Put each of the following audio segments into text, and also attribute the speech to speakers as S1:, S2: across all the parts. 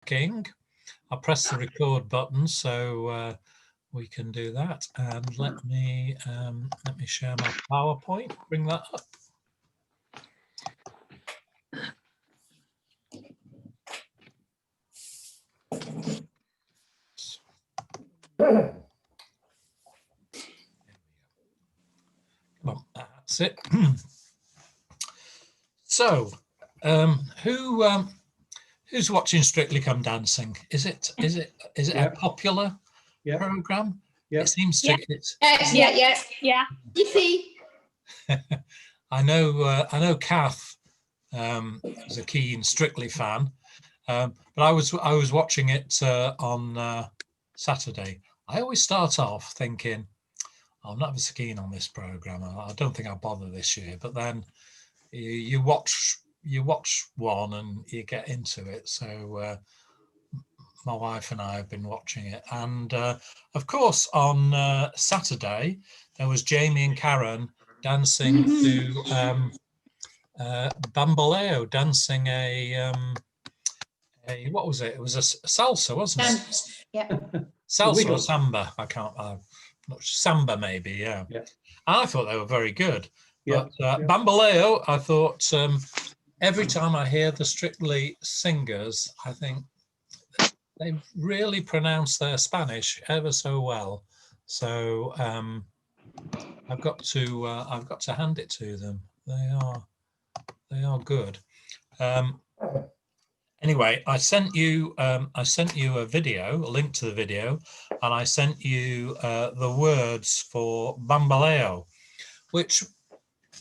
S1: talking. I'll press the record button so we can do that. And let me share my PowerPoint. Bring that up. Come on, that's it. So, who's watching Strictly Come Dancing? Is it a popular program? It seems to.
S2: Yeah. Easy.
S1: I know Kath is a keen Strictly fan, but I was watching it on Saturday. I always start off thinking, I'm not as keen on this program. I don't think I'll bother this year. But then you watch one and you get into it. So my wife and I have been watching it, and of course on Saturday there was Jamie and Karen dancing to Bamboleo, dancing a what was it? It was a salsa, wasn't it?
S2: Yeah.
S1: Salsa or samba? Not samba, maybe. Yeah. I thought they were very good. But Bamboleo, I thought every time I hear the Strictly singers, I think they really pronounce their Spanish ever so well. So I've got to hand it to them. They are good. Anyway, I sent you a video, a link to the video, and I sent you the words for Bamboleo, which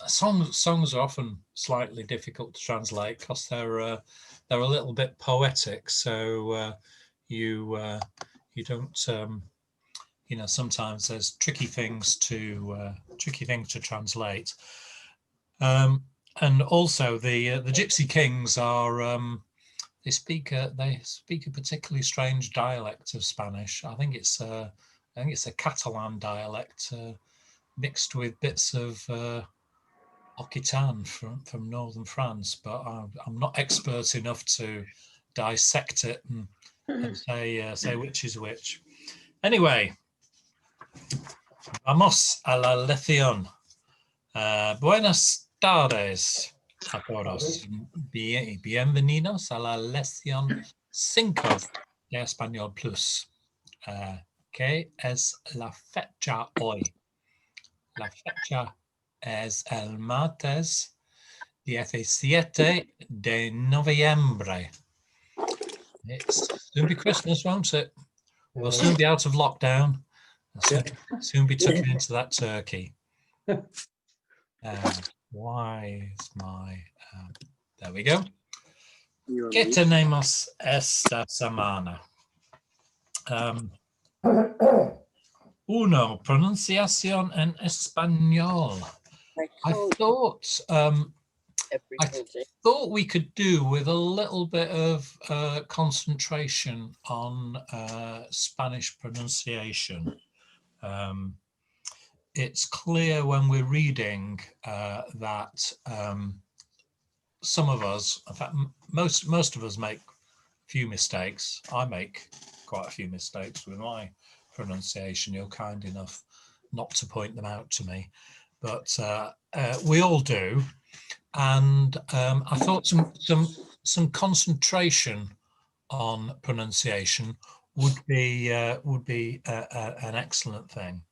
S1: songs are often slightly difficult to translate because they're a little bit poetic. So you don't sometimes there's tricky things to translate. And also the Gypsy Kings are they speak a particularly strange dialect of Spanish. I think it's a Catalan dialect mixed with bits of Occitan from northern France, but I'm not expert enough to dissect it and say which is which. Anyway, vamos a la lección. Buenas tardes a todos. Bienvenidos a la lección 5 de Español Plus. ¿Qué es la fecha hoy? La fecha es el martes 17 de noviembre. It's soon be Christmas, won't it? We'll soon be out of lockdown. Soon be tucking into that turkey. Why is my... there we go. ¿Qué tenemos esta semana? Uno, pronunciación en español. I thought we could do with a little bit of concentration on Spanish pronunciation. It's clear when we're reading that some of us, in fact, most of us make a few mistakes. I make quite a few mistakes with my pronunciation. You're kind enough not to point them out to me, but we all do. And I thought some concentration on pronunciation would be an excellent thing.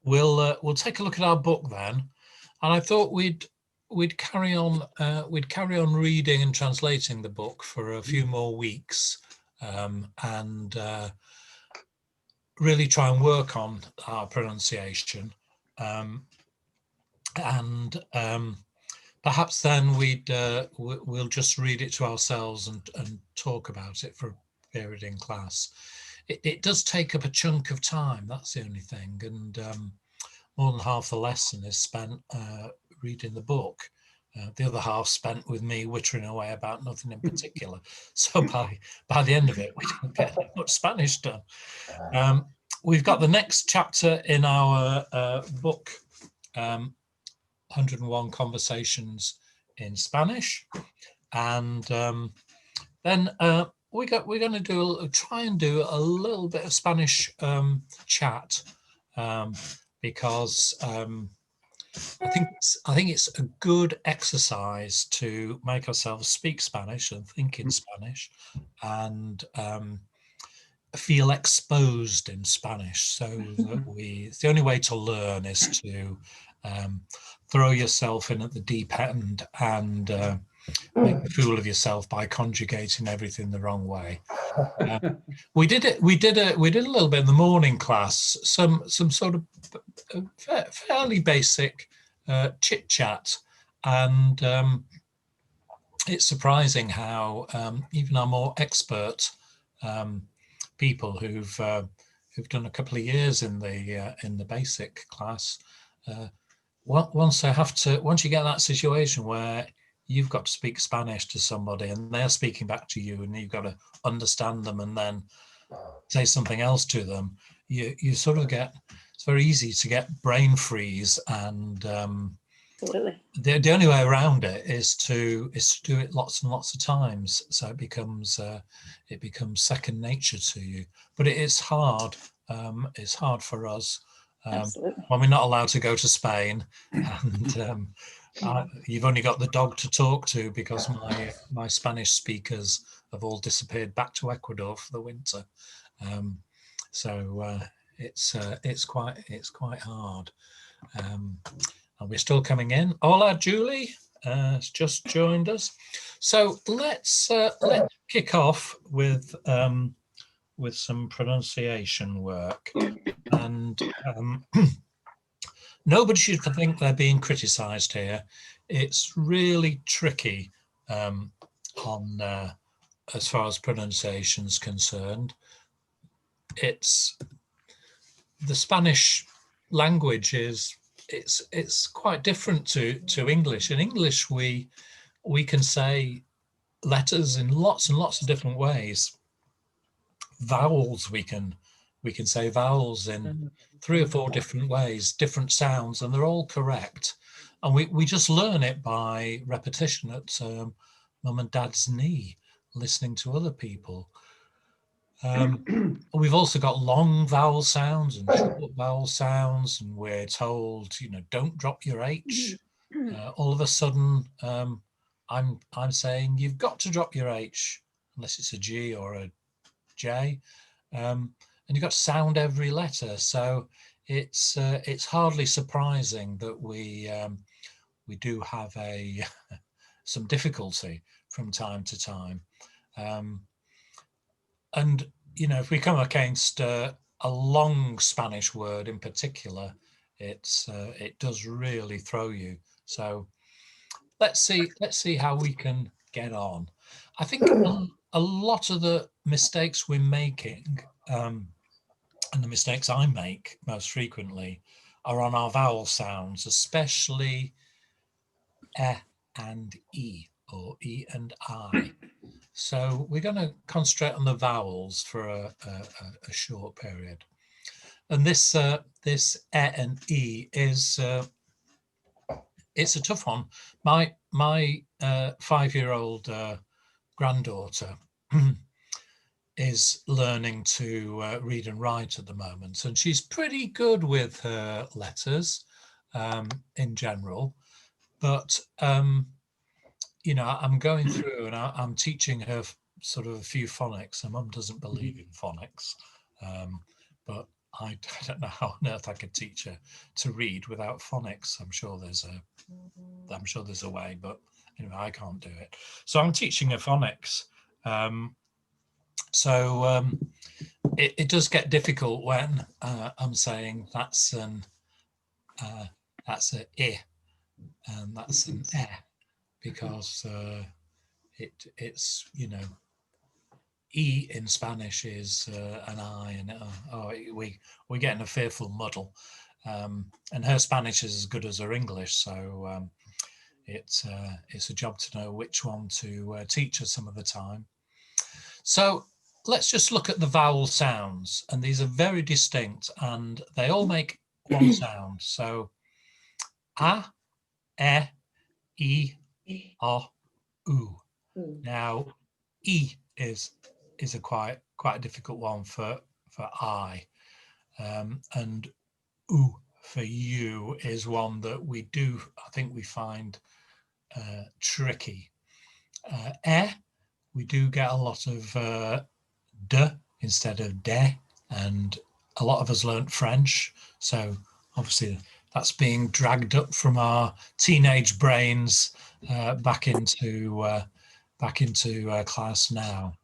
S1: We'll take a look at our book then, and I thought we'd carry on reading and translating the book for a few more weeks, and really try and work on our pronunciation, and perhaps then we'll just read it to ourselves and talk about it for a period in class. It does take up a chunk of time, that's the only thing, and more than half the lesson is spent reading the book. The other half spent with me wittering away about nothing in particular. So by the end of it, we don't get that much Spanish done. We've got the next chapter in our book, 101 Conversations in Spanish, and Then we're going to try and do a little bit of Spanish chat, because I think it's a good exercise to make ourselves speak Spanish and think in Spanish, and feel exposed in Spanish. So that it's the only way to learn is to throw yourself in at the deep end and make a fool of yourself by conjugating everything the wrong way. We did a little bit in the morning class, some sort of fairly basic chit chat, and it's surprising how even our more expert people who've done a couple of years in the basic class, once you get that situation where you've got to speak Spanish to somebody and they're speaking back to you, and you've got to understand them and then say something else to them, you sort of get, it's very easy to get brain freeze, and
S2: Absolutely.
S1: the only way around it is to do it lots and lots of times, so it becomes second nature to you. But it is hard. It's hard for us when we're not allowed to go to Spain, and you've only got the dog to talk to because my Spanish speakers have all disappeared back to Ecuador for the winter. So it's quite hard. And we're still coming in. Hola, Julie has just joined us. So let's kick off with some pronunciation work. And nobody should think they're being criticised here. It's really tricky on as far as pronunciation is concerned. It's the Spanish language is. It's quite different to English. In English, we can say letters in lots and lots of different ways. Vowels, we can say vowels in 3 or 4 different ways, different sounds, and they're all correct. And we just learn it by repetition at mum and dad's knee, listening to other people. We've also got long vowel sounds and short vowel sounds, and we're told, don't drop your H. All of a sudden, I'm saying you've got to drop your H, unless it's a G or a J, and you've got to sound every letter. So it's hardly surprising that we do have some difficulty from time to time. And, if we come against a long Spanish word in particular, it does really throw you. So let's see how we can get on. I think a lot of the mistakes we're making, and the mistakes I make most frequently, are on our vowel sounds, especially E and E, or E and I. So we're going to concentrate on the vowels for a short period. And this E and E is it's a tough one. My 5-year-old granddaughter is learning to read and write at the moment, and she's pretty good with her letters in general. But I'm going through and I'm teaching her sort of a few phonics. Her mum doesn't believe in phonics, but I don't know how on earth I could teach her to read without phonics. I'm sure there's a way, but anyway, I can't do it. So I'm teaching her phonics. So it does get difficult when I'm saying that's an I and that's an e, because it's E in Spanish is an I, and we're getting a fearful muddle. And her Spanish is as good as her English, so it's a job to know which one to teach her some of the time. So let's just look at the vowel sounds, and these are very distinct, and they all make one sound. So A, E, I, O, U. Now, E is a quite a difficult one for I, and U for you is one that I think we find tricky. We do get a lot of D instead of de, and a lot of us learnt French, so obviously that's being dragged up from our teenage brains back into class now.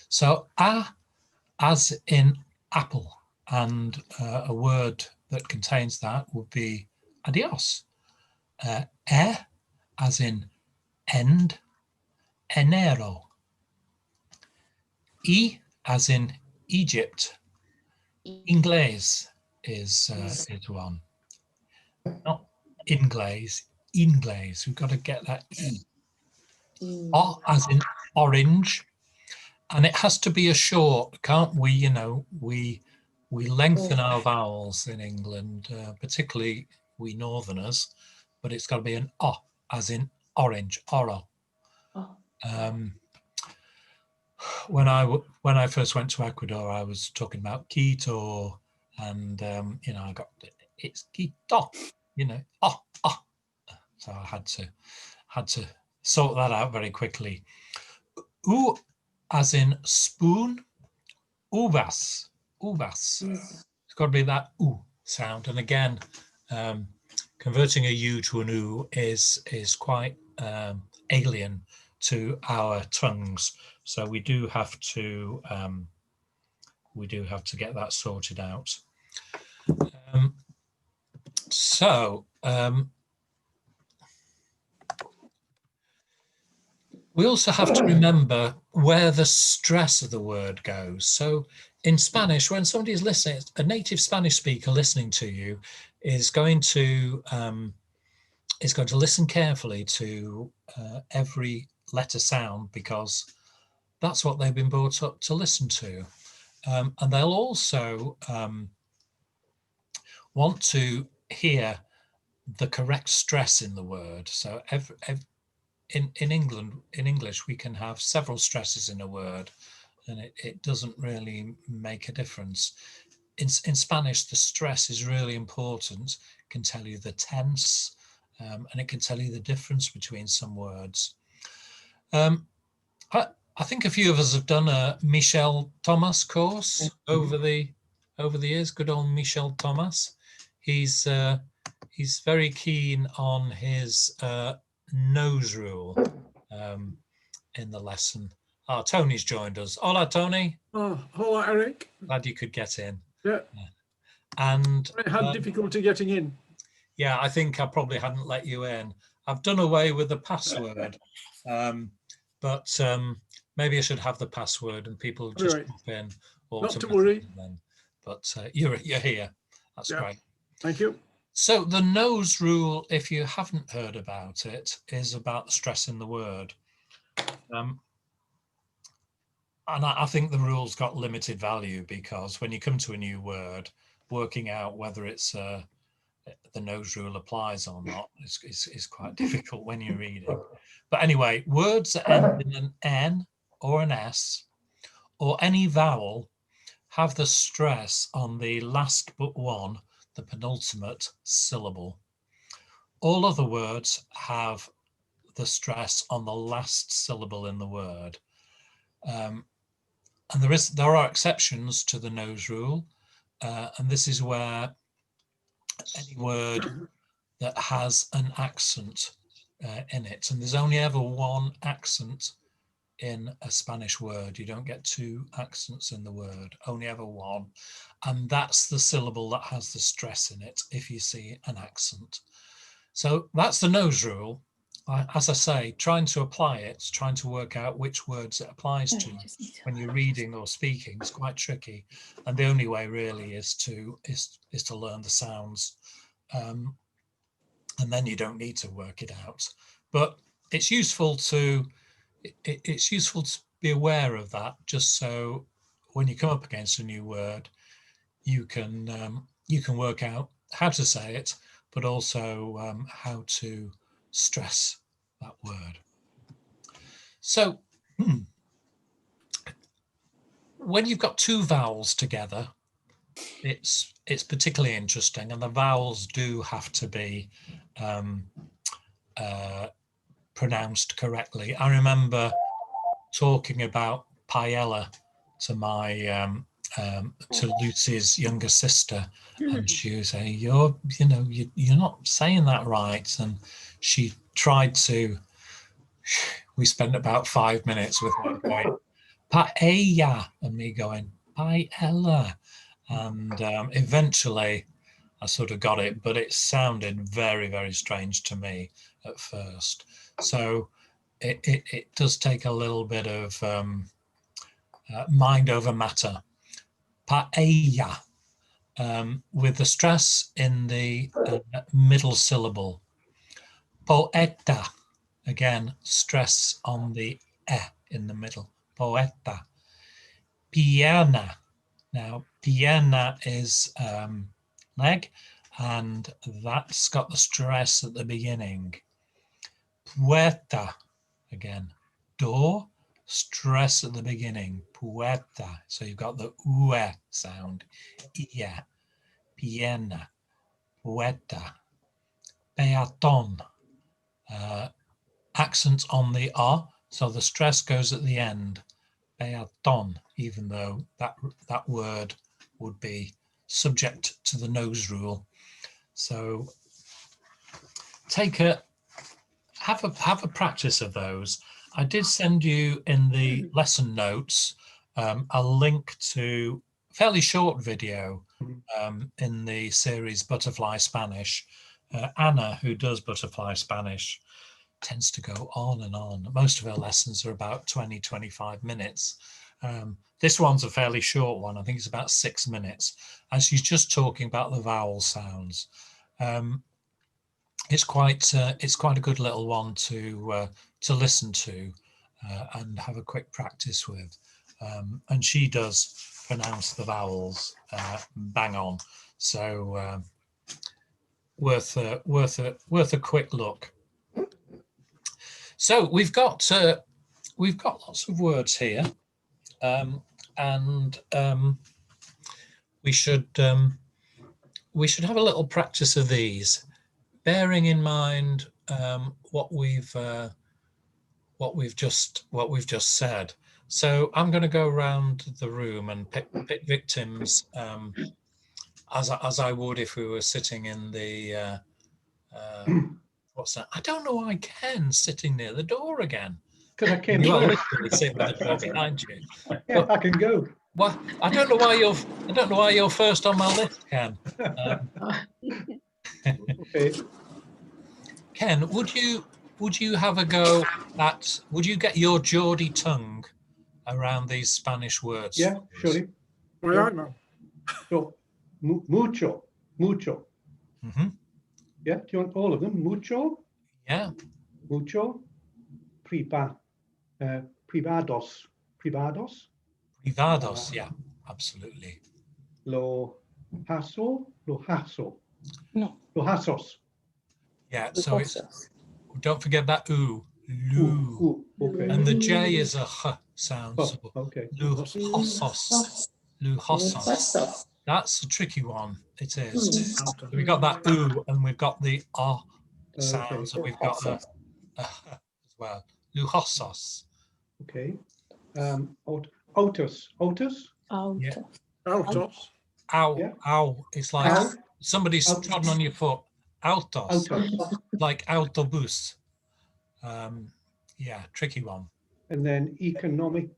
S1: So as in apple, and a word that contains that would be adios. As in end, enero. E as in Egypt, Inglés is one. Not Inglés, Inglés. We've got to get that E. O as in orange, and it has to be a short, can't we? You know, we lengthen our vowels in England, particularly we Northerners, but it's got to be an O as in orange, oro. When I first went to Ecuador, I was talking about Quito, and you know, it's Quito, you know, so I had to sort that out very quickly. U as in spoon, uvas. It's got to be that U sound, and again, converting a U to an U is quite alien to our tongues, so we do have to get that sorted out. We also have to remember where the stress of the word goes. So in Spanish, when somebody is listening, a native Spanish speaker listening to you is going to listen carefully to every letter sound, because that's what they've been brought up to listen to. And they'll also want to hear the correct stress in the word. So in English, we can have several stresses in a word, and it doesn't really make a difference. In Spanish, the stress is really important. It can tell you the tense, and it can tell you the difference between some words. I think a few of us have done a Michel Thomas course over the years. Good old Michel Thomas. He's very keen on his nose rule in the lesson. Tony's joined us. Hola, Tony.
S3: Oh, hola, Eric.
S1: Glad you could get in.
S3: Yeah.
S1: And
S3: I had difficulty getting in.
S1: Yeah, I think I probably hadn't let you in. I've done away with the password, but maybe I should have the password and people just pop in.
S3: Not to worry.
S1: Then. But you're here. That's great.
S3: Thank you.
S1: So the nose rule, if you haven't heard about it, is about the stress in the word. And I think the rule's got limited value, because when you come to a new word, working out whether it's the nose rule applies or not is quite difficult when you're reading. But anyway, words that end in an N or an S or any vowel have the stress on the last but one, the penultimate syllable. All other words have the stress on the last syllable in the word. And there are exceptions to the nose rule, and this is where any word that has an accent in it, and there's only ever one accent in a Spanish word. You don't get two accents in the word, only ever one, and that's the syllable that has the stress in it if you see an accent. So that's the nose rule. As I say, trying to apply it, trying to work out which words it applies to when you're reading or speaking is quite tricky, and the only way really is to learn the sounds, and then you don't need to work it out. But it's useful to be aware of that, just so when you come up against a new word, you can work out how to say it, but also how to stress that word. So when you've got two vowels together, it's particularly interesting, and the vowels do have to be pronounced correctly. I remember talking about paella to my to Lucy's younger sister, and she was saying, "You're not saying that right," and she tried to. We spent about 5 minutes with her going paella and me going paella, and eventually I sort of got it, but it sounded very, very strange to me at first. So it does take a little bit of mind over matter. Paella, with the stress in the middle syllable. Poeta, again, stress on the e in the middle. Poeta. Piana. Now, piana is leg, and that's got the stress at the beginning. Puerta, again, door, stress at the beginning. Puerta. So you've got the ue sound. Ia, piena, puerta. Peaton, accent on the r, so the stress goes at the end. Peaton, even though that word would be subject to the nose rule. So have a practice of those. I did send you in the lesson notes a link to a fairly short video in the series Butterfly Spanish. Anna, who does Butterfly Spanish, tends to go on and on. Most of her lessons are about 20-25 minutes. This one's a fairly short one. I think it's about 6 minutes, and she's just talking about the vowel sounds. It's quite a good little one to listen to and have a quick practice with. And she does pronounce the vowels bang on. So worth a quick look. So we've got lots of words here, and we should have a little practice of these, bearing in mind what we've just said. So I'm going to go around the room and pick victims as I would if we were sitting in the what's that? I don't know why Ken's sitting near the door again.
S3: Because I came
S1: You are
S3: first.
S1: literally sitting with the door behind you.
S3: Yeah, I can go.
S1: Well, I don't know why you're first on my list, Ken.
S3: Okay.
S1: Ken, would you have a go at? Would you get your Geordie tongue around these Spanish words?
S3: Yeah, surely.
S2: All right, now.
S3: So, mucho.
S1: Mm-hmm.
S3: Yeah, do you want all of them? Mucho,
S1: Yeah.
S3: privados.
S1: Privados. Yeah, absolutely.
S3: Lo haso.
S4: No.
S3: Lo hasos.
S1: Yeah. So it's, don't forget that oo. Loo.
S3: Ooh, okay.
S1: And the J is a h sound.
S3: Oh,
S1: So
S3: okay.
S1: lujosos. Lujosos. That's a tricky one. It is. So we got that oo, and we've got the r sound. So we've got a as well. Lujosos.
S3: Okay. Autos.
S1: Yeah.
S2: Autos.
S1: Ow,
S3: Yeah.
S1: ow. It's like
S3: Ow.
S1: somebody's
S3: Autos.
S1: trodden on your foot. Autos.
S3: Autos.
S1: Like autobus. Yeah, tricky one.
S3: And then economic.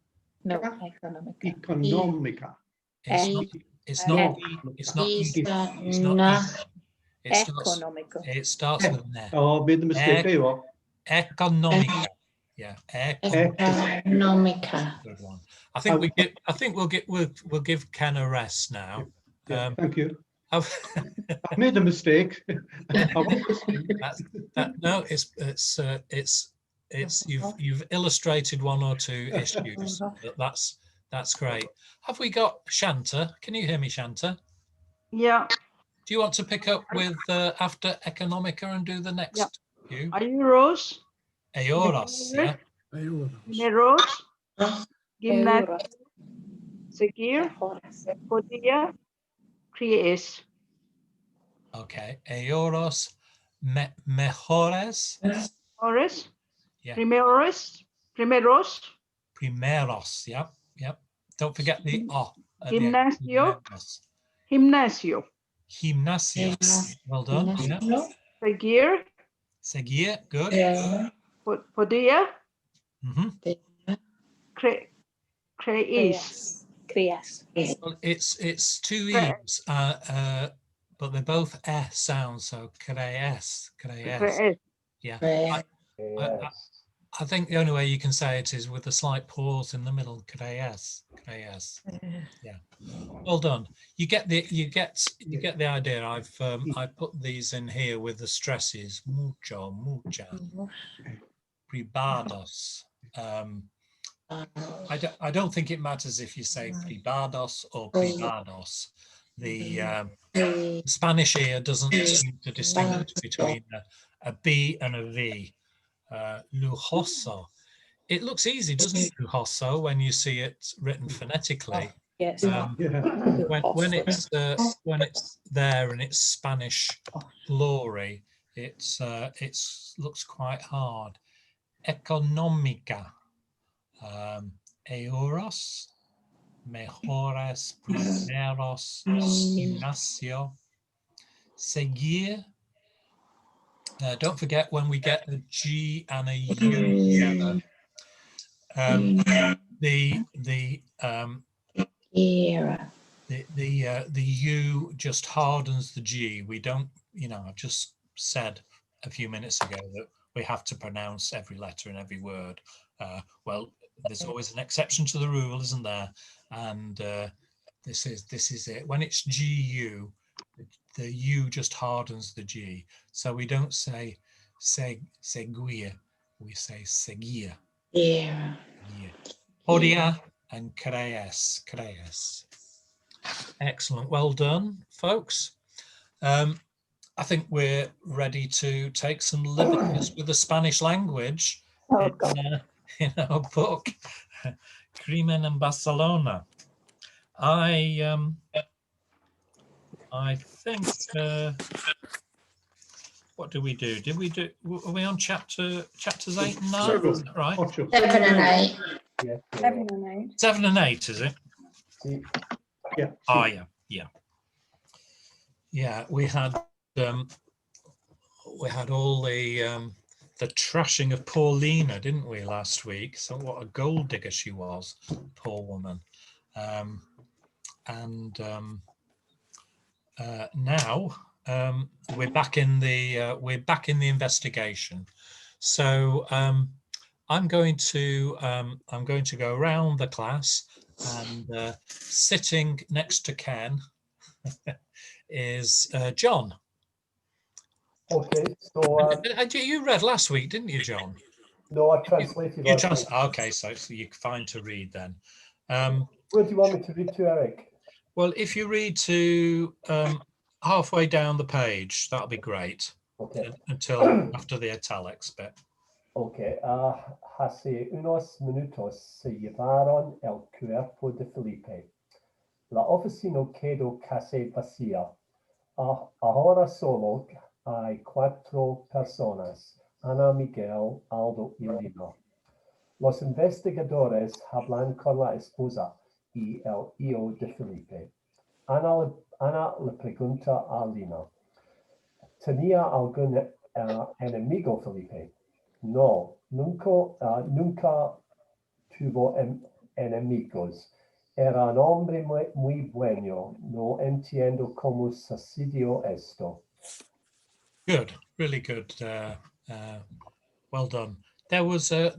S4: No, economic.
S3: Economica.
S1: It's not
S4: Economical.
S1: it starts with an e.
S3: Oh, made the mistake. There you are.
S1: Economica. Yeah,
S4: Economica.
S1: good one. I think we'll give Ken a rest now.
S3: Yeah, thank you.
S1: I
S3: made a mistake.
S1: No, it's you've illustrated one or two issues. That's great. Have we got Shanta? Can you hear me, Shanta?
S5: Yeah.
S1: Do you want to pick up with after Economica and do the next few?
S5: Euros.
S1: Euros, yeah.
S5: Euros. Gymnastic. seguir, podia, crees,
S1: Okay. Eoros mejores.
S5: ores,
S1: Yeah.
S5: primeros,
S1: Primeros. Yep. Yep. Don't forget the o at the end.
S5: gimnasio,
S1: Primeros.
S5: gimnasio,
S1: Gimnasio. Well done. Yeah.
S5: seguir,
S1: Seguir. Good.
S5: podia,
S1: Hmm.
S5: crees,
S4: Creas.
S1: Well, it's two
S5: Cre-
S1: e's, but they're both s sounds. So crees.
S5: crees.
S1: Yeah. I,
S3: Yes.
S1: I think the only way you can say it is with a slight pause in the middle. Crees. Yeah. Well done. You get the idea. I put these in here with the stresses. Mucho, mucha, privados. I don't think it matters if you say privados or privados. The Spanish ear doesn't seem to distinguish between a B and a V. Lujoso. It looks easy, doesn't it, lujoso, when you see it written phonetically.
S4: Yes.
S3: Yeah.
S1: When it's there in its Spanish glory, it looks quite hard. Económica, euros, mejores, primeros, gimnasio, seguir. Don't forget when we get a G and a U together. The U just hardens the G. We don't, I've just said a few minutes ago that we have to pronounce every letter in every word. Well, there's always an exception to the rule, isn't there? And this is it. When it's GU, the U just hardens the G. So we don't say seguir, we say seguir.
S4: Yeah.
S1: Podia and crees. Excellent. Well done, folks. I think we're ready to take some liberties with the Spanish language
S4: Oh, God.
S1: in our book, Crimen in Barcelona. I think, what do we do? Are we on chapters 8 and 9?
S2: Seven.
S1: Is that right?
S3: Ocho.
S4: 7 and 8.
S3: Yeah.
S4: 7 and 8.
S1: 7 and 8, is it?
S3: Yeah.
S1: Oh, yeah. We had all the trashing of poor Lena, didn't we, last week? So what a gold digger she was, poor woman. Now we're back in the investigation. So I'm going to go around the class, and sitting next to Ken is John.
S6: Okay, so
S1: You read last week, didn't you, John?
S6: no, I translated.
S1: Okay, so you're fine to read then.
S6: Where do you want me to read to, Eric?
S1: Well, if you read to halfway down the page, that'll be great.
S6: Okay.
S1: Until after the italics bit.
S6: Okay. Hace unos minutos se llevaron el cuerpo de Felipe. La oficina quedó casi vacía. Ahora solo hay 4 personas: Ana, Miguel, Aldo y Lina. Los investigadores hablan con la esposa y el hijo de Felipe. Ana le pregunta a Lina: ¿tenía algún enemigo Felipe? No, nunca tuvo enemigos. Era un hombre muy bueno. No entiendo cómo sucedió esto.
S1: Good, really good. Well done. There was an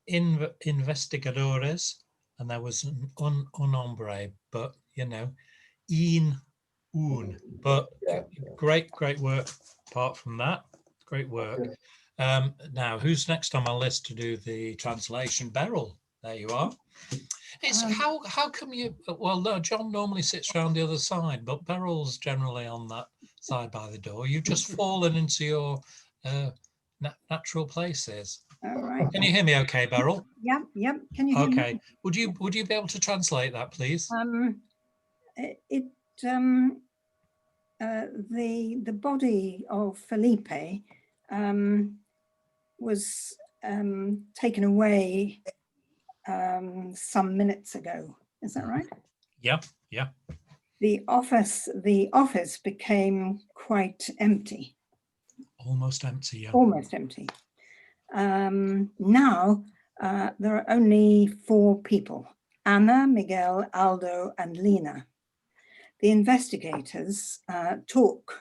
S1: investigadores, and there was an un hombre, but un. But great work. Apart from that, great work. Now, who's next on my list to do the translation? Beryl. There you are. It's how come you? Well, no, John normally sits around the other side, but Beryl's generally on that side by the door. You've just fallen into your natural places.
S7: All right.
S1: Can you hear me okay, Beryl?
S7: Yep, yep. Can you hear me?
S1: Okay. Would you be able to translate that, please?
S7: The body of Felipe was taken away some minutes ago. Is that right?
S1: Yeah, yeah.
S7: The office became quite empty.
S1: Almost empty, yeah.
S7: Almost empty. Now there are only 4 people: Anna, Miguel, Aldo, and Lena. The investigators talked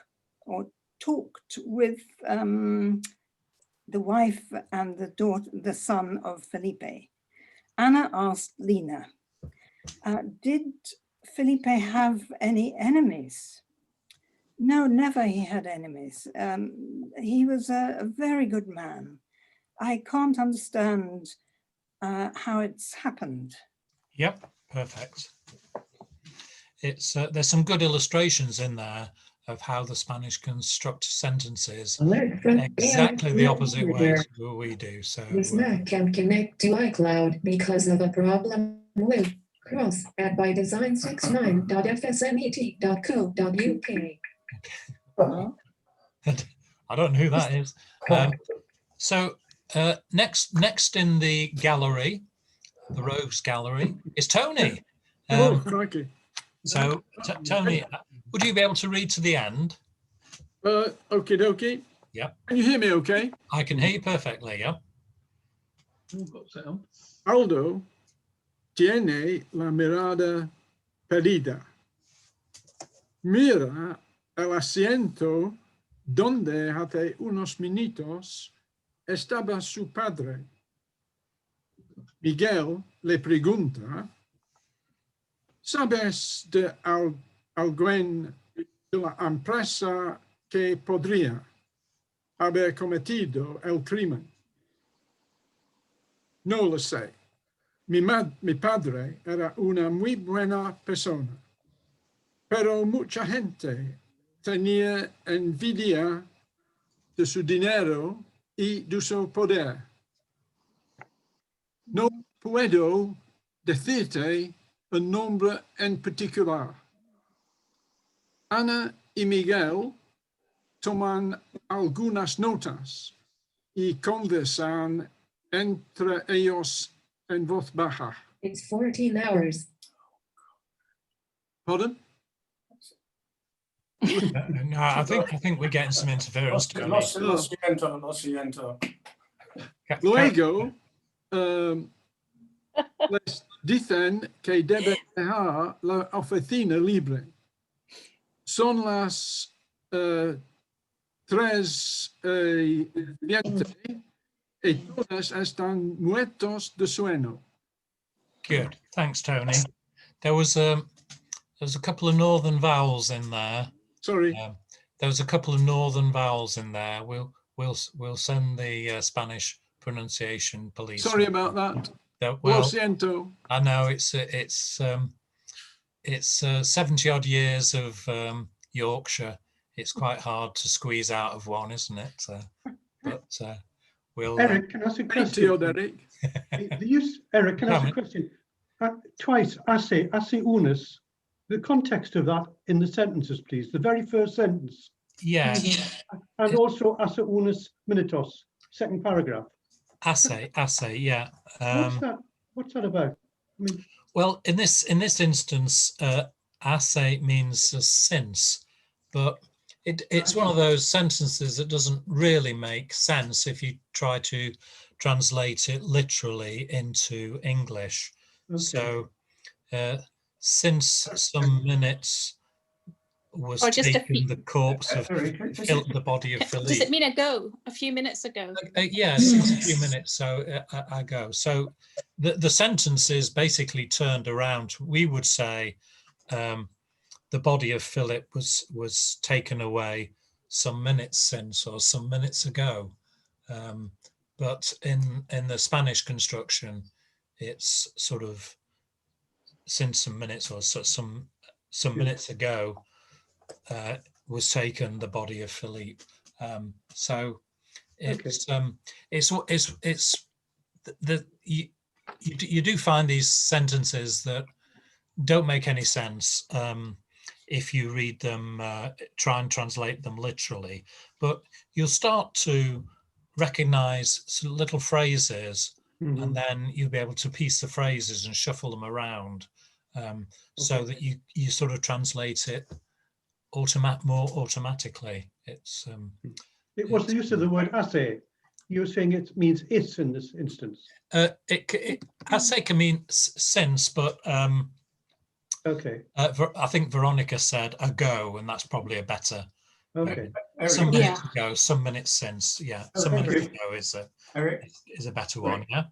S7: with the wife and the son of Felipe. Anna asked Lena, did Felipe have any enemies? No, never he had enemies. He was a very good man. I can't understand how it's happened.
S1: Yep, perfect. It's there's some good illustrations in there of how the Spanish construct sentences exactly the opposite way to what we do. So
S8: this Mac can connect to iCloud because of a problem with cross at by design 69.fsmet.co.uk.
S1: I don't know who that is. So next in the gallery, the Rogues Gallery, is Tony.
S2: Crikey.
S1: So Tony, would you be able to read to the end?
S2: Okie dokie.
S1: Yeah.
S2: Can you hear me okay?
S1: I can hear you perfectly, yeah.
S2: Aldo tiene la mirada perdida. Mira el asiento donde hace unos minutos estaba su padre. Miguel le pregunta, ¿sabes de alguien de la empresa que podría haber cometido el crimen? No lo sé. Mi padre era una muy buena persona, pero mucha gente tenía envidia de su dinero y de su poder. No puedo decirte un nombre en particular. Ana y Miguel toman algunas notas y conversan entre ellos en voz baja.
S8: It's 14 hours.
S2: Pardon?
S1: No, I think we're getting some interference. Tony.
S9: Lo siento.
S2: Luego, les dicen que deben dejar la oficina libre. Son las 3:20 y todos están muertos de sueño.
S1: Good, thanks, Tony. There was a couple of northern vowels in there.
S2: Sorry.
S1: There was a couple of northern vowels in there. We'll send the Spanish pronunciation police.
S2: Sorry about that.
S1: Well,
S2: Lo siento.
S1: I know it's 70 odd years of Yorkshire. It's quite hard to squeeze out of one, isn't it? But we'll.
S3: Eric, can I ask a question?
S2: Eric.
S3: Eric, can I ask a question? Twice, hace unos. The context of that in the sentences, please. The very first sentence.
S1: Yeah.
S3: And also hace unos minutos, second paragraph.
S1: Hace, yeah.
S3: What's that about? I mean,
S1: well, in this instance, hace means since, but it's one of those sentences that doesn't really make sense if you try to translate it literally into English. Okay. So since some minutes was taken, the corpse of the body of Philippe.
S10: Does it mean ago? A few minutes ago?
S1: Yeah, since a few minutes ago. So the sentence is basically turned around. We would say the body of Philip was taken away some minutes since or some minutes ago. But in the Spanish construction, it's sort of since some minutes or some minutes ago was taken the body of Philippe. So You do find these sentences that don't make any sense if you read them, try and translate them literally, but you'll start to recognize some little phrases, and then you'll be able to piece the phrases and shuffle them around, so that you sort of translate it more automatically. It was
S3: the use of the word assay. You're saying it means it's in this instance.
S1: Assay can mean since, but
S3: okay.
S1: I think Veronica said ago, and that's probably a better.
S3: Okay.
S1: Some minutes ago, some minutes since. Yeah, some minutes ago is a better one. Yeah.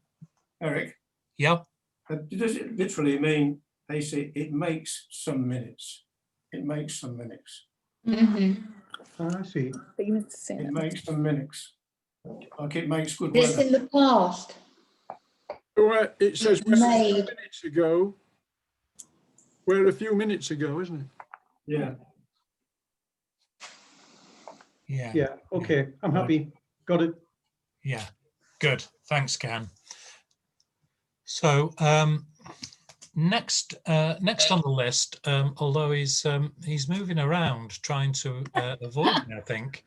S9: Eric.
S1: Yeah.
S9: Does it literally mean they say it makes some minutes? It makes some minutes.
S3: I see.
S9: It makes some minutes. Like it makes good
S4: This
S9: weather.
S4: in the past.
S2: Well, it says where a few
S4: Made.
S2: minutes ago. Where a few minutes ago, isn't it?
S9: Yeah.
S1: Yeah.
S3: Yeah. Okay. I'm happy. Got it.
S1: Yeah. Good. Thanks, Ken. So next on the list, although he's moving around trying to avoid me, I think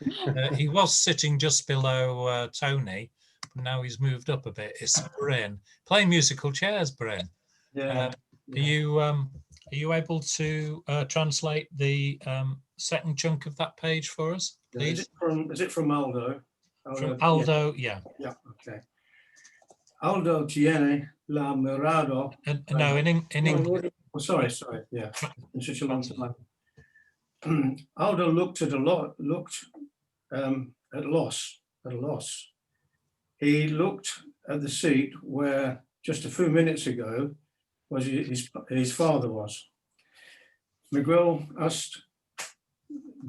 S1: he was sitting just below Tony, but now he's moved up a bit. It's Bryn playing musical chairs. Bryn,
S9: Yeah.
S1: Are you able to translate the second chunk of that page for us, please?
S9: Is it from Aldo?
S1: From Aldo, yeah.
S9: Yeah. Okay. Aldo tiene la mirada.
S1: No, in English.
S9: Oh, sorry. Yeah, in such a long time. Aldo looked at a loss. He looked at the seat where just a few minutes ago was his father was. Miguel asked,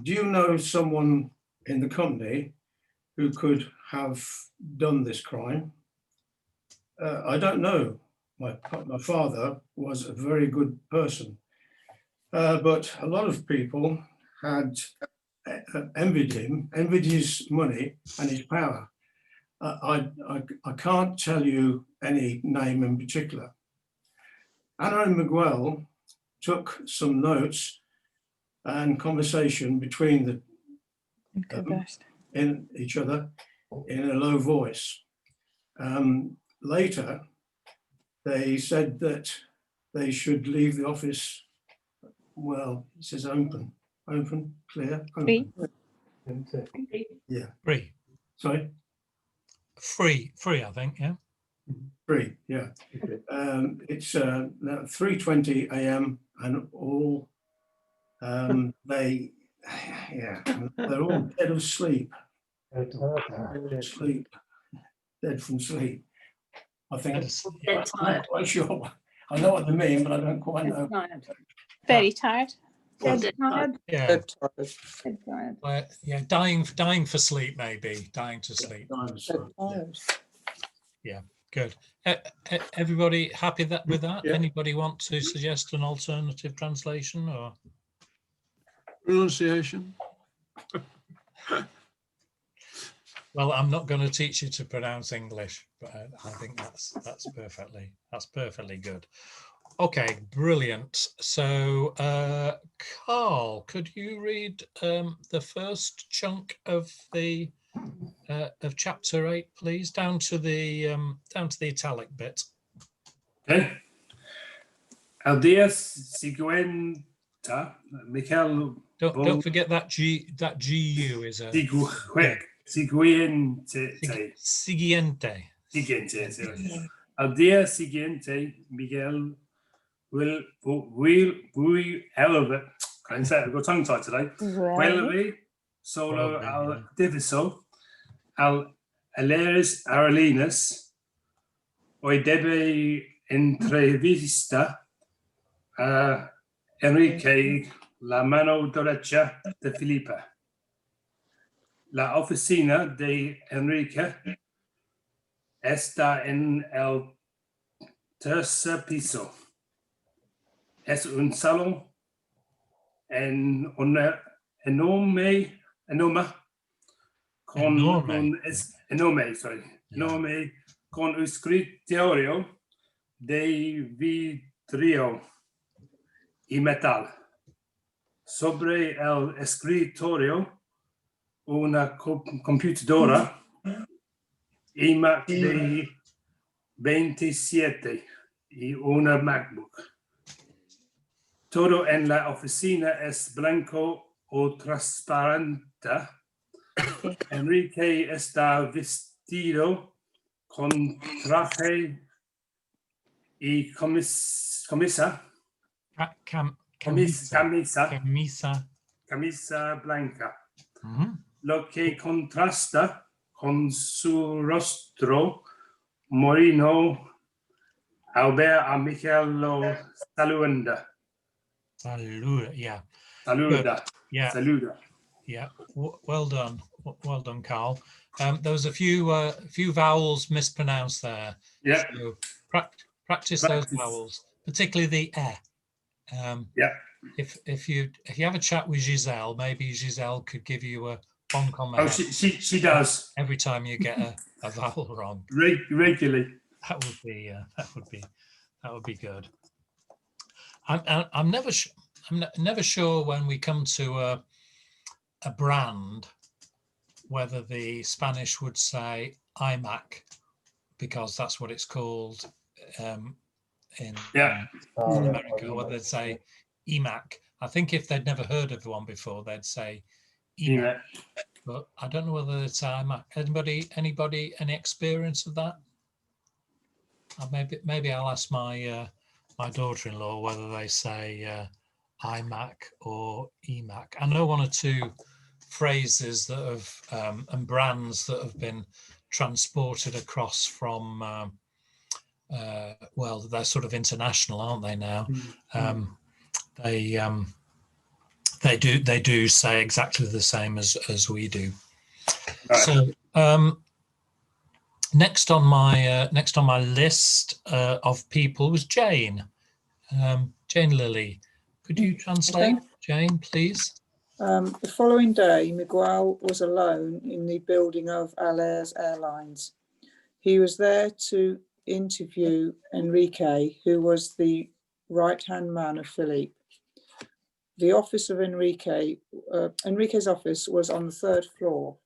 S9: "Do you know someone in the company who could have done this crime?" I don't know. My father was a very good person, but a lot of people had envied his money and his power. I can't tell you any name in particular. Anna and Miguel took some notes and conversation between them in each other in a low voice. Later, they said that they should leave the office. Well, it says open, clear, open. Yeah.
S1: Free.
S9: Sorry?
S1: Free, I think, yeah.
S9: Free, yeah. It's 3:20 a.m. and all they're all dead of sleep. Dead from sleep. I think I'm not quite sure. I know what they mean, but I don't quite know.
S10: Very tired.
S1: Yeah. Well, yeah, dying for sleep, maybe. Dying to sleep. Yeah, good. Everybody happy with that?
S2: Yeah.
S1: Anybody want to suggest an alternative translation or
S2: Pronunciation?
S1: Well, I'm not going to teach you to pronounce English, but I think that's perfectly good. Okay, brilliant. So, Carl, could you read the first chunk of the of chapter 8, please, down to the italic bit?
S11: Okay. Al dia siguiente, Michael.
S1: Don't forget that GU is a siguiente.
S11: Al dia siguiente, Miguel will elevate. I've got tongue tied today. Vuelve solo al diviso al Aleres Aralinas hoy debe entrevista a Enrique, la mano derecha de Filipa. La oficina de Enrique está en el tercer piso. Es un salón enorme con un nome con escritorio de vidrio y metal. Sobre el escritorio una computadora iMac de 27 y una MacBook. Todo en la oficina es blanco o transparente. Enrique está vestido con traje y camisa blanca, lo que contrasta con su rostro moreno al ver a Michael lo saluda.
S1: Saluda, yeah.
S11: Saluda.
S1: Yeah.
S11: Saluda.
S1: Yeah, well done, well done, Carl. There was a few vowels mispronounced there.
S11: Yeah.
S1: So practice those vowels, particularly the e.
S11: Yeah.
S1: If you have a chat with Giselle, maybe Giselle could give you a bonk on the head.
S11: She does
S1: every time you get a vowel wrong.
S11: Regularly.
S1: That would be good. I'm never sure when we come to a brand whether the Spanish would say iMac because that's what it's called in America, or whether they'd say eMac. I think if they'd never heard of the one before, they'd say eMac. But I don't know whether it's iMac. Anybody any experience of that? Maybe I'll ask my my daughter-in-law whether they say iMac or eMac. I know one or two phrases that have and brands that have been transported across from well, they're sort of international, aren't they now? They do say exactly the same as we do. So next on my list of people was Jane. Jane Lilly, could you translate, Jane, please?
S12: The following day, Miguel was alone in the building of Alair's Airlines. He was there to interview Enrique, who was the right-hand man of Philippe. The office of Enrique's office was on the 3rd floor.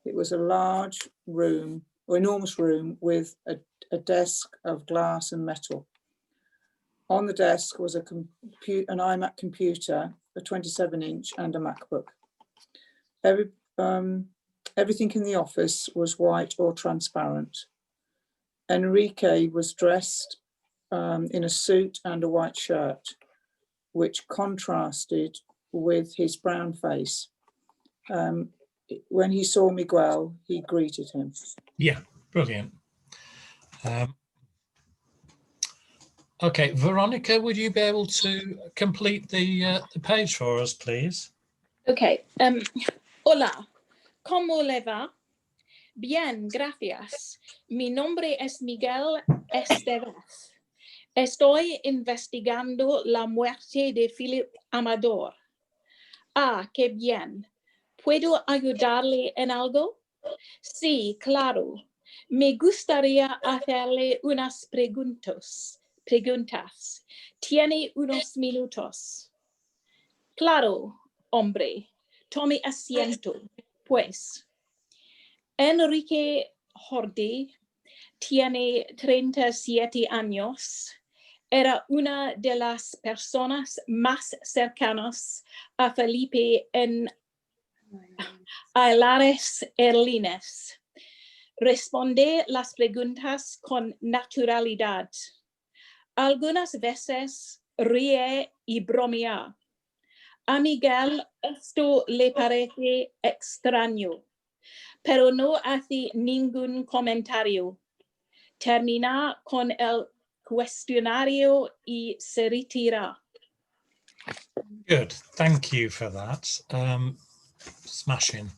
S12: It was a large room, or enormous room, with a desk of glass and metal. On the desk was an iMac computer, a 27-inch, and a MacBook. Everything in the office was white or transparent. Enrique was dressed in a suit and a white shirt, which contrasted with his brown face. When he saw Miguel, he greeted him.
S1: Yeah, brilliant. Okay, Veronica, would you be able to complete the page for us, please?
S10: Okay. Hola, ¿cómo le va? Bien, gracias. Mi nombre es Miguel Estevez. Estoy investigando la muerte de Philippe Amador. Ah, qué bien. ¿Puedo ayudarle en algo? Sí, claro. Me gustaría hacerle unas preguntas. ¿Tiene unos minutos? Claro, hombre. Tome asiento, pues. Enrique Jordi tiene 37 años. Era una de las personas más cercanas a Felipe en Alair's Airlines. Responde las preguntas con naturalidad. Algunas veces ríe y bromea. A Miguel esto le parece extraño, pero no hace ningún comentario. Termina con el cuestionario y se retira.
S1: Good, thank you for that. Smashing.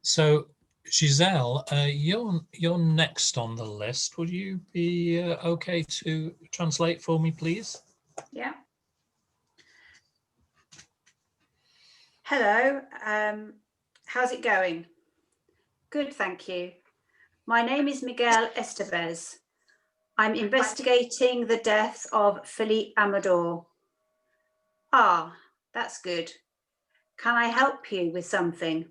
S1: So Giselle, you're next on the list. Would you be okay to translate for me, please?
S13: Yeah. Hello, how's it going? Good, thank you. My name is Miguel Estevez. I'm investigating the death of Philippe Amador. Ah, that's good. Can I help you with something?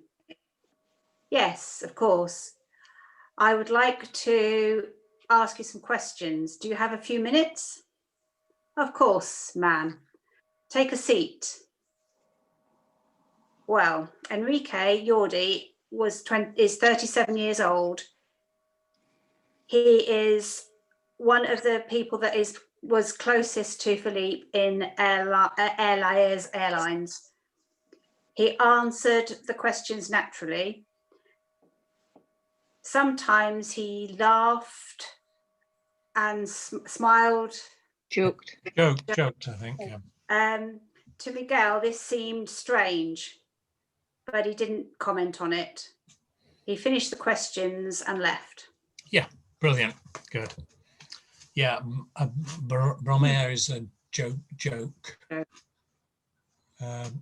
S13: Yes, of course. I would like to ask you some questions. Do you have a few minutes? Of course, ma'am. Take a seat. Well, Enrique Yordi is 37 years old. He is one of the people that was closest to Philippe in Airlines. He answered the questions naturally. Sometimes he laughed and smiled.
S1: Joked, I think. Yeah.
S13: To Miguel, this seemed strange, but he didn't comment on it. He finished the questions and left.
S1: Yeah, brilliant. Good. Yeah, Bromère is a joke.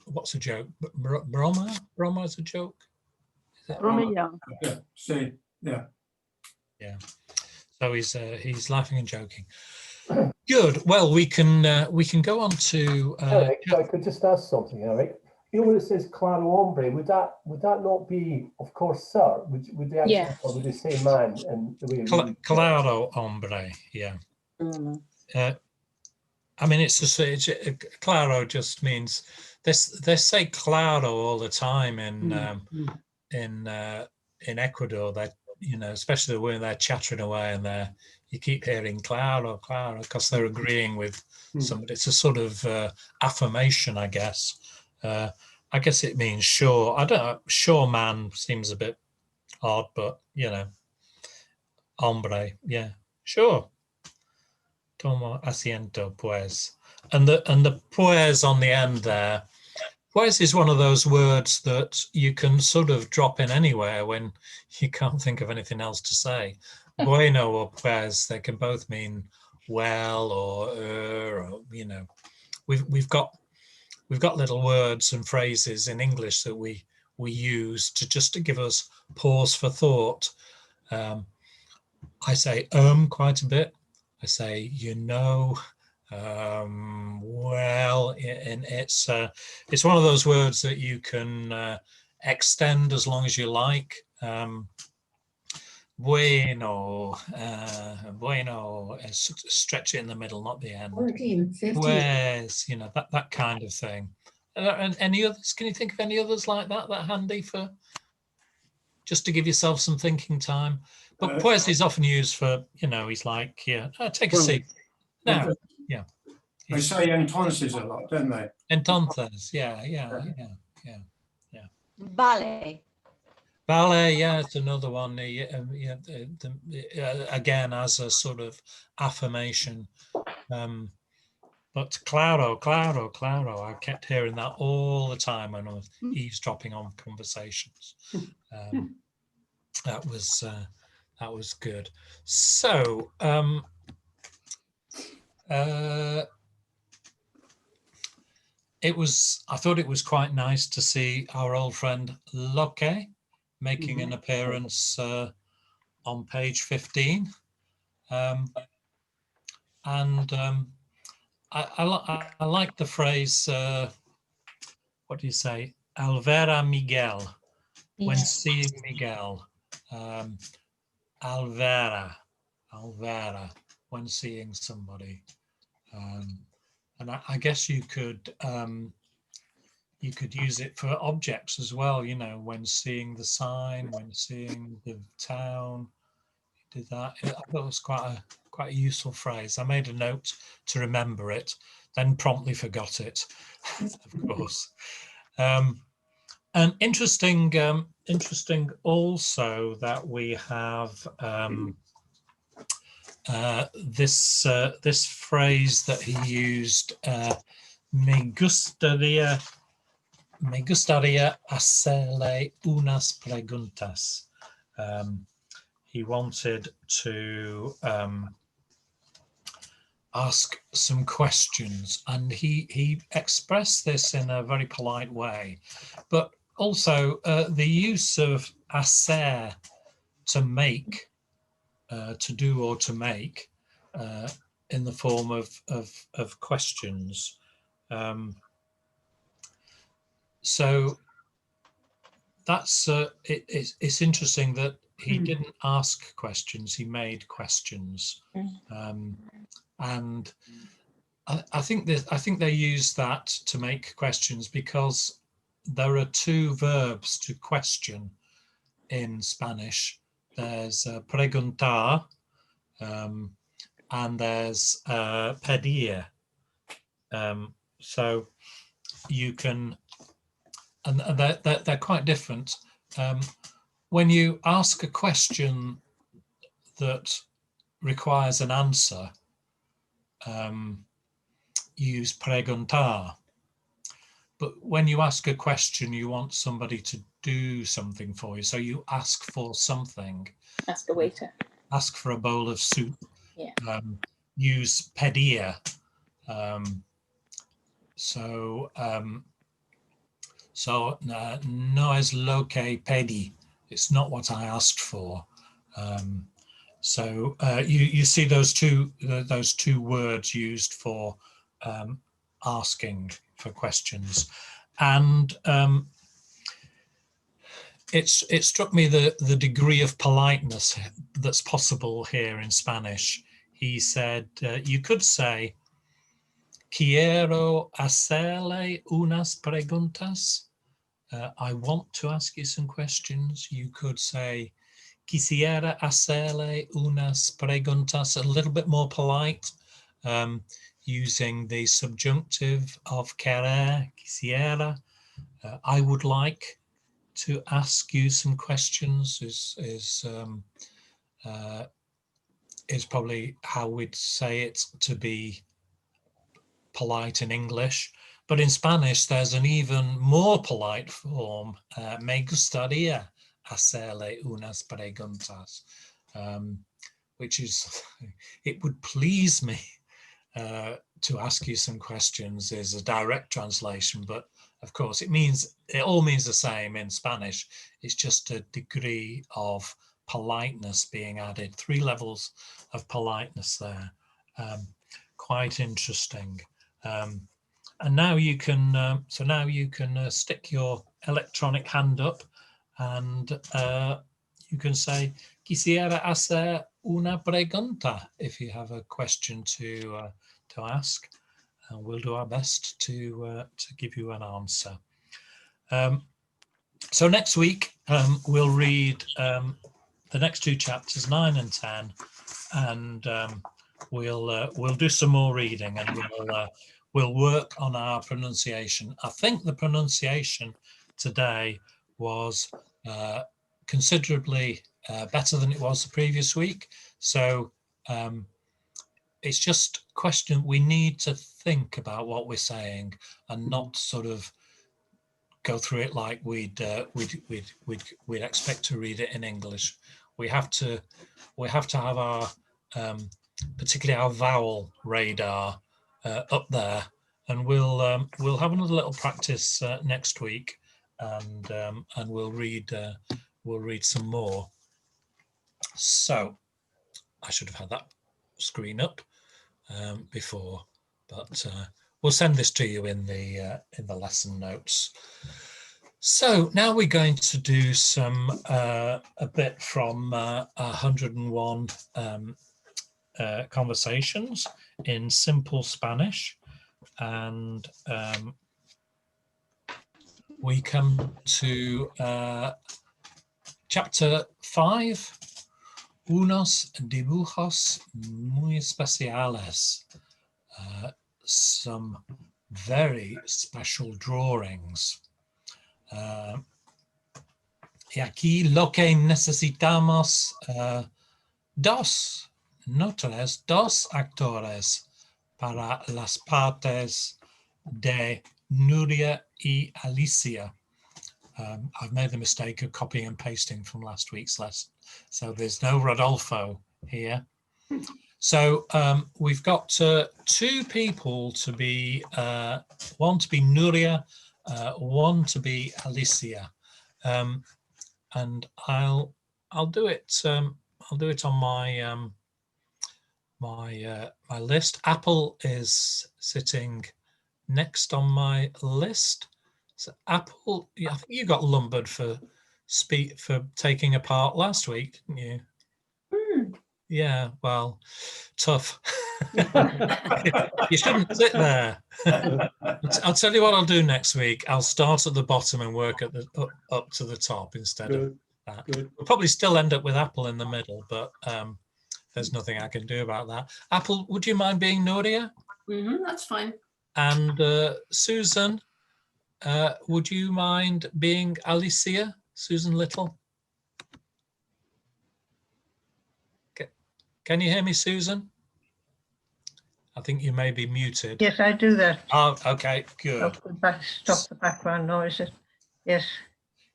S1: What's a joke? Broma is a joke?
S5: Bromère.
S9: Yeah, see, yeah.
S1: Yeah. So he's laughing and joking. Good. Well, we can go on to.
S6: Eric, if I could just ask something, Eric. You know when it says claro hombre, would that not be, of course, sir? Would they actually,
S10: Yeah.
S6: or would they say man? And the way
S1: Claro hombre, yeah. I mean, claro just means they say claro all the time in Ecuador. That especially when they're chattering away and you keep hearing claro, claro, because they're agreeing with somebody. It's a sort of affirmation, I guess. I guess it means sure. I don't know. Sure, man seems a bit odd, but hombre, yeah, sure. Tomo asiento, pues. And the pues on the end there. Pues is one of those words that you can sort of drop in anywhere when you can't think of anything else to say. Bueno or pues, they can both mean well or we've got little words and phrases in English that we use to give us pause for thought. I say quite a bit. I say well, and it's one of those words that you can extend as long as you like. Bueno, stretch it in the middle, not the end.
S8: 14, 15.
S1: Pues, that kind of thing. And any others? Can you think of any others like that handy for just to give yourself some thinking time? But pues is often used for, he's like, take a seat. No, yeah.
S9: They say entonces a lot, don't they?
S1: Entonces, yeah.
S4: Vale.
S1: Vale, yeah, it's another one. Again, as a sort of affirmation. But claro, I kept hearing that all the time when I was eavesdropping on conversations. That was good. So, I thought it was quite nice to see our old friend Locke making an appearance on page 15. I like the phrase, what do you say? Alvera Miguel, when seeing Miguel. Alvera, when seeing somebody. And I guess you could use it for objects as well, when seeing the sign, when seeing the town. You did that. I thought it was quite a useful phrase. I made a note to remember it, then promptly forgot it, of course. And interesting also that we have this phrase that he used, me gustaría hacerle unas preguntas. He wanted to ask some questions, and he expressed this in a very polite way. But also, the use of hacer, to make, to do or to make, in the form of questions. So that's it's interesting that he didn't ask questions; he made questions, and I think they use that to make questions because there are two verbs to question in Spanish. There's preguntar, and there's pedir. So you can, and they're quite different. When you ask a question that requires an answer, you use preguntar. But when you ask a question, you want somebody to do something for you. So you ask for something.
S10: Ask a waiter.
S1: Ask for a bowl of soup.
S10: Yeah.
S1: Use pedir. No es lo que pedí. It's not what I asked for. You see those two words used for asking for questions, and it struck me the degree of politeness that's possible here in Spanish. He said you could say, quiero hacerle unas preguntas. I want to ask you some questions. You could say, quisiera hacerle unas preguntas, a little bit more polite, using the subjunctive of querer, quisiera. I would like to ask you some questions is probably how we'd say it to be polite in English. But in Spanish, there's an even more polite form, me gustaría hacerle unas preguntas, which is, it would please me to ask you some questions, is a direct translation. But of course, it all means the same in Spanish. It's just a degree of politeness being added, 3 levels of politeness there. Quite interesting. And now you can stick your electronic hand up, and you can say quisiera hacer una pregunta if you have a question to ask, and we'll do our best to give you an answer. So next week we'll read the next 2 chapters, 9 and 10, and we'll do some more reading, and we'll work on our pronunciation. I think the pronunciation today was considerably better than it was the previous week. So it's just a question. We need to think about what we're saying and not sort of go through it like we'd expect to read it in English. We have to have our particularly our vowel radar up there, and we'll have another little practice next week, and we'll read some more. So I should have had that screen up before, but we'll send this to you in the lesson notes. So now we're going to do some a bit from 101 conversations in simple Spanish, and we come to chapter 5, unos dibujos muy especiales, some very special drawings. Y aquí lo que necesitamos dos actores para las partes de Nuria y Alicia. I've made the mistake of copying and pasting from last week's lesson, so there's no Rodolfo here. So we've got 2 people to be, one to be Nuria one to be Alicia, and I'll do it. I'll do it on my my list. Apple is sitting next on my list. So Apple, yeah, I think you got lumbered for taking a part last week, didn't you? Yeah, well, tough. You shouldn't sit there. I'll tell you what I'll do next week. I'll start at the bottom and work at the up to the top instead of that. We'll probably still end up with Apple in the middle, but there's nothing I can do about that. Apple, would you mind being Nuria?
S14: That's fine.
S1: And Susan, would you mind being Alicia? Susan Little? Can you hear me, Susan? I think you may be muted.
S15: Yes, I do that.
S1: Oh, okay, good.
S15: Stop the background noises. Yes.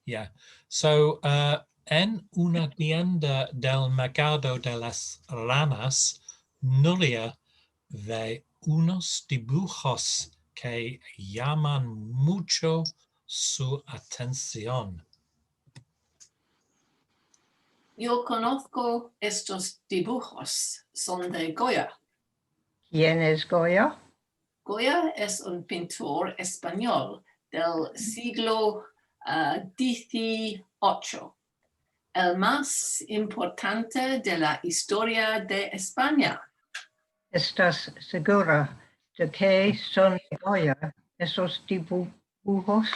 S1: Yeah. So, en una tienda del mercado de las ranas, Nuria ve unos dibujos que llaman mucho su atención.
S14: Yo conozco estos dibujos, son de Goya.
S15: ¿Quién es Goya?
S14: Goya es un pintor español del siglo XVIII, el más importante de la historia de España.
S15: ¿Estás segura de que son de Goya esos dibujos?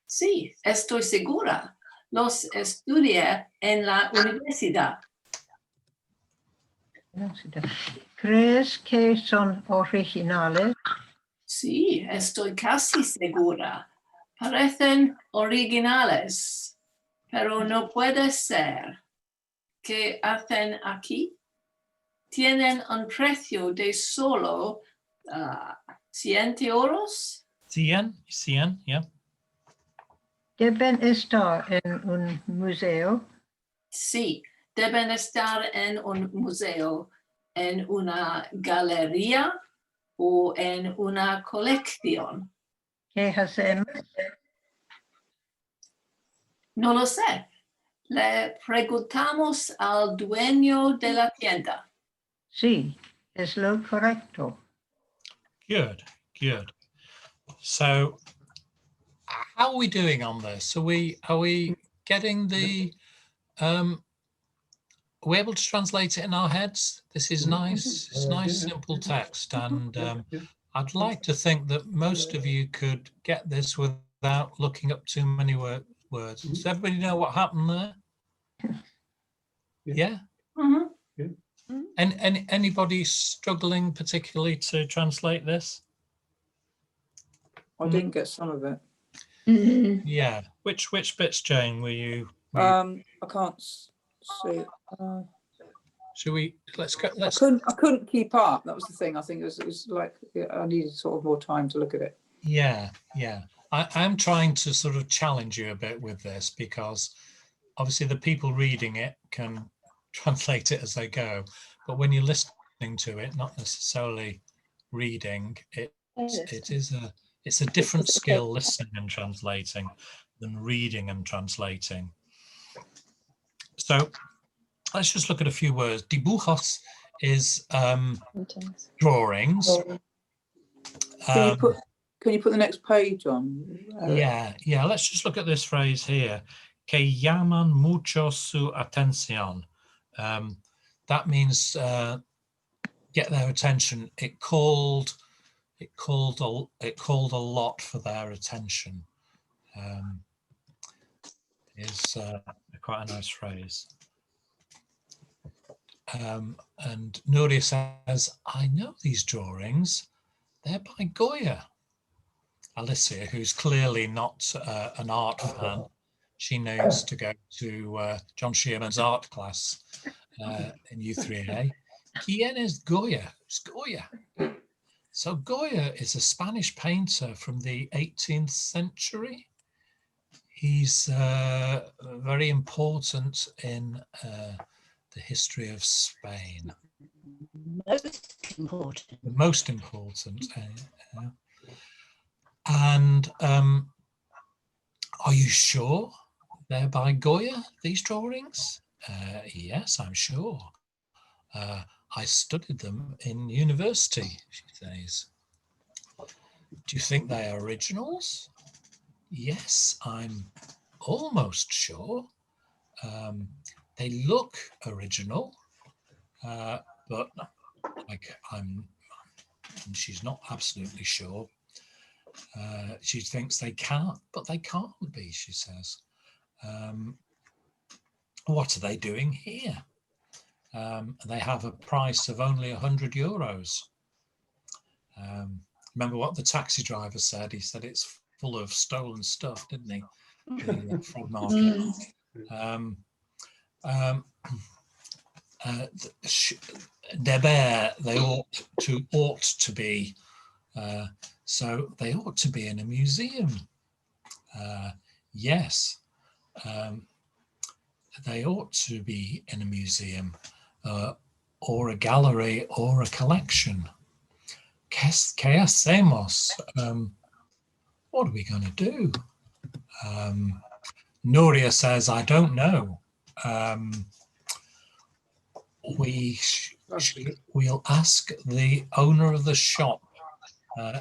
S14: Sí, estoy segura. Los estudié en la universidad.
S15: ¿Crees que son originales?
S14: Sí, estoy casi segura. Parecen originales, pero no puede ser. ¿Qué hacen aquí? Tienen un precio de solo 100 euros.
S1: 100, yeah.
S15: ¿Deben estar en un museo?
S14: Sí, deben estar en un museo, en una galería o en una colección.
S15: ¿Qué hacemos?
S14: No lo sé. Le preguntamos al dueño de la tienda.
S15: Sí, es lo correcto.
S1: Good. So, how are we doing on this? Are we getting the are we able to translate it in our heads? This is nice. It's nice, simple text, and I'd like to think that most of you could get this without looking up too many words. Does everybody know what happened there? Yeah. And anybody struggling particularly to translate this?
S12: I didn't get some of it.
S1: Yeah. Which bits, Jane, were you?
S12: I can't see.
S1: Should we? Let's go.
S12: I couldn't keep up. That was the thing. I think it was like I needed sort of more time to look at it.
S1: Yeah. I'm trying to sort of challenge you a bit with this because obviously the people reading it can translate it as they go, but when you're listening to it, not necessarily reading it, it's a different skill listening and translating than reading and translating. So let's just look at a few words. Dibujos is drawings.
S12: Can you put the next page on?
S1: Yeah. Let's just look at this phrase here. Que llaman mucho su atención. That means get their attention. It called a lot for their attention. Is quite a nice phrase. And Nuria says, I know these drawings. They're by Goya. Alicia, who's clearly not an art fan, she needs to go to John Shearman's art class in U3A. ¿Quién es Goya? Who's Goya? So Goya is a Spanish painter from the 18th century. He's very important in the history of Spain.
S4: Most important.
S1: And Are you sure they're by Goya, these drawings? Yes, I'm sure. I studied them in university, she says. Do you think they are originals? Yes, I'm almost sure. They look original, but she's not absolutely sure. She thinks they can't, but they can't be, she says. What are they doing here? They have a price of only €100. Remember what the taxi driver said? He said it's full of stolen stuff, didn't he? The frog market. They ought to be. So they ought to be in a museum. Yes, they ought to be in a museum, or a gallery, or a collection. ¿Qué hacemos? What are we going to do? Nuria says, I don't know. We'll ask the owner of the shop.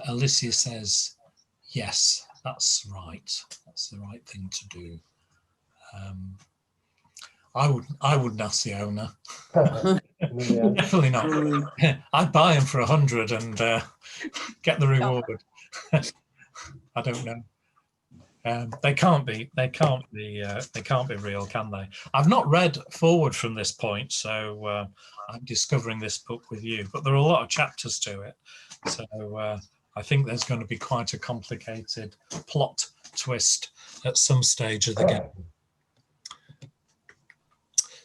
S1: Alicia says, yes, that's right. That's the right thing to do. I wouldn't ask the owner. Definitely not. I'd buy him for 100 and get the reward. I don't know. They can't be real, can they? I've not read forward from this point, so I'm discovering this book with you. But there are a lot of chapters to it, so I think there's going to be quite a complicated plot twist at some stage of the game.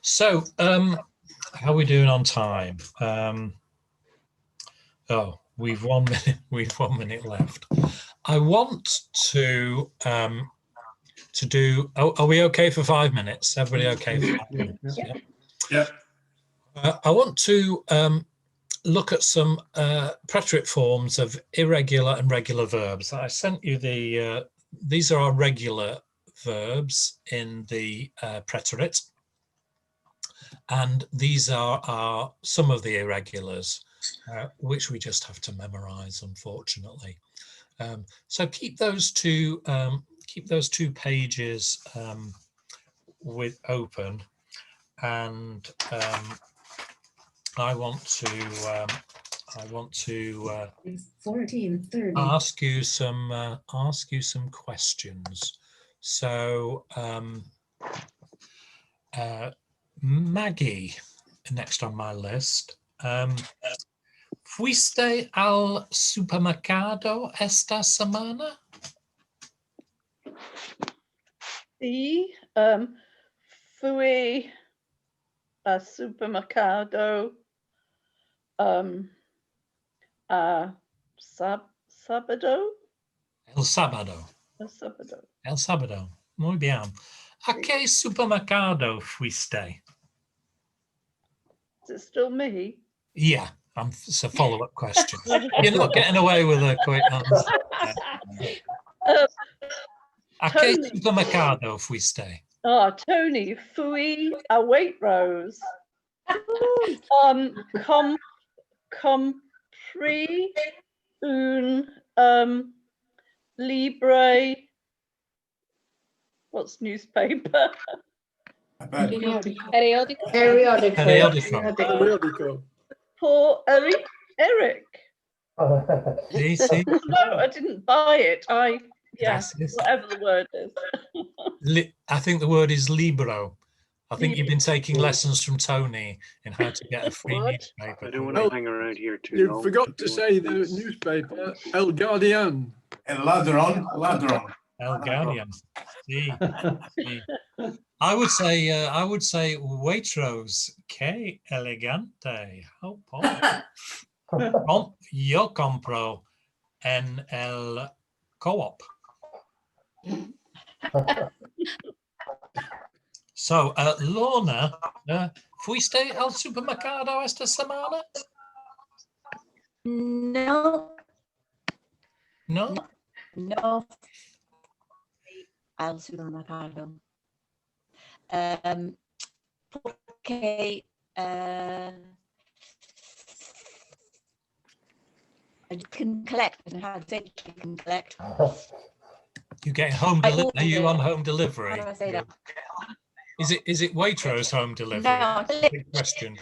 S1: So, how are we doing on time? We've 1 minute. We've 1 minute left. I want to do. Are we okay for 5 minutes? Everybody okay for 5 minutes?
S11: Yeah.
S1: I want to look at some preterite forms of irregular and regular verbs. I sent you the. These are our regular verbs in the preterit, and these are some of the irregulars, which we just have to memorize, unfortunately. So keep those two pages with open, and I want to
S8: 14:30.
S1: ask you some questions. So Maggie, next on my list. ¿Fuiste al supermercado esta semana?
S5: Sí, fui al supermercado a sábado.
S1: El sábado.
S5: El sábado.
S1: El sábado. Muy bien. ¿A qué supermercado fuiste?
S5: Is it still me?
S1: Yeah, it's a follow-up question. You're not getting away with a quick answer. ¿A qué supermercado fuiste?
S5: Tony, fui a Waitrose. Compré un libre. What's newspaper?
S2: Periódico.
S5: For Eric.
S1: See?
S5: No, I didn't buy it.
S1: Yes.
S5: Whatever the word is.
S1: I think the word is libro. I think you've been taking lessons from Tony in how to get a free newspaper.
S16: I don't want to hang around here too long.
S2: You forgot to say the newspaper, El Guardian.
S9: El Ladrón.
S1: El Guardian. See. I would say Waitrose. Que elegante. How Yo compro en el co-op. So, Lorna, ¿fuiste al supermercado esta semana?
S4: No.
S1: No.
S4: No.
S17: al supermercado. Porque I can collect. I don't know how to say I can collect.
S1: You get home delivery. Are you on home delivery?
S17: How do I say that?
S1: Is it Waitrose home delivery?
S17: No,
S1: Big question.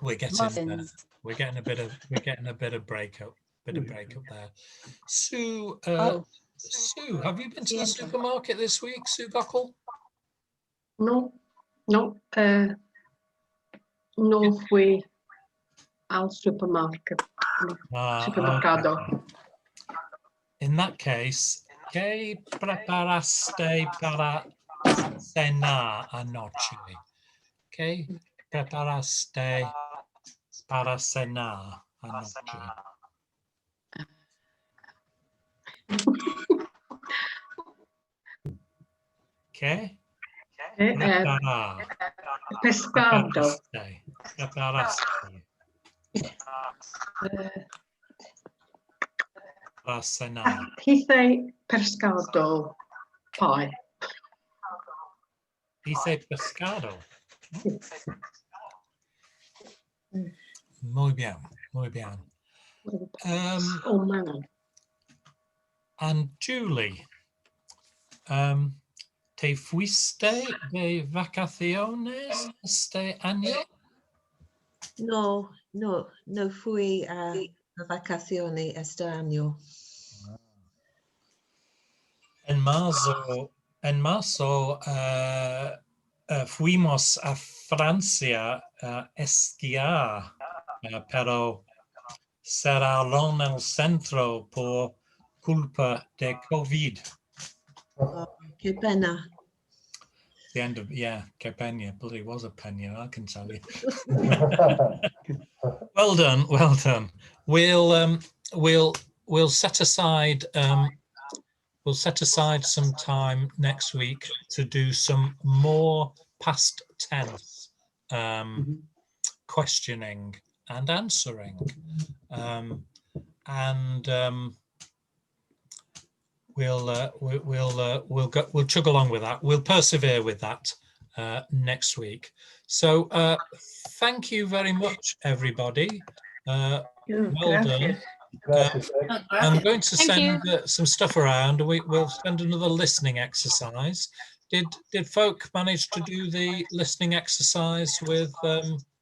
S1: We're getting a bit of breakup there. Sue, Sue, have you been to the supermarket this week, Sue Gockel?
S18: No, no fui al supermarket. Supermercado.
S1: Okay. In that case, ¿qué preparaste para cenar anoche? ¿Qué preparaste para cenar anoche? ¿Qué? Preparar.
S18: Pescado.
S1: Preparaste. Para cenar.
S18: Hice pescado pie.
S1: Hice pescado. Muy bien, muy bien.
S18: Oh man.
S1: And Julie, ¿te fuiste de vacaciones este año?
S19: No fui a vacaciones este año.
S1: En marzo fuimos a Francia a esquiar, pero cerraron el centro por culpa de COVID.
S19: Qué pena.
S1: The end of qué pena, but it was a pena, I can tell you. Well done. We'll set aside some time next week to do some more past tense questioning and answering, we'll chug along with that. We'll persevere with that next week. So thank you very much, everybody. Well done. I'm going to send some stuff around. We'll send another listening exercise. Did folk manage to do the listening exercise with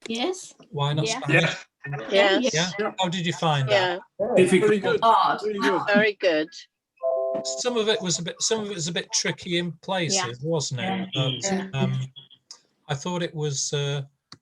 S14: Yes.
S1: Why Not
S14: Yeah.
S1: Spanish?
S5: Yes.
S1: Yeah. How did you find that?
S2: Very good. Very good.
S5: Very good.
S1: Some of it was a bit tricky in places, wasn't it? But I thought it was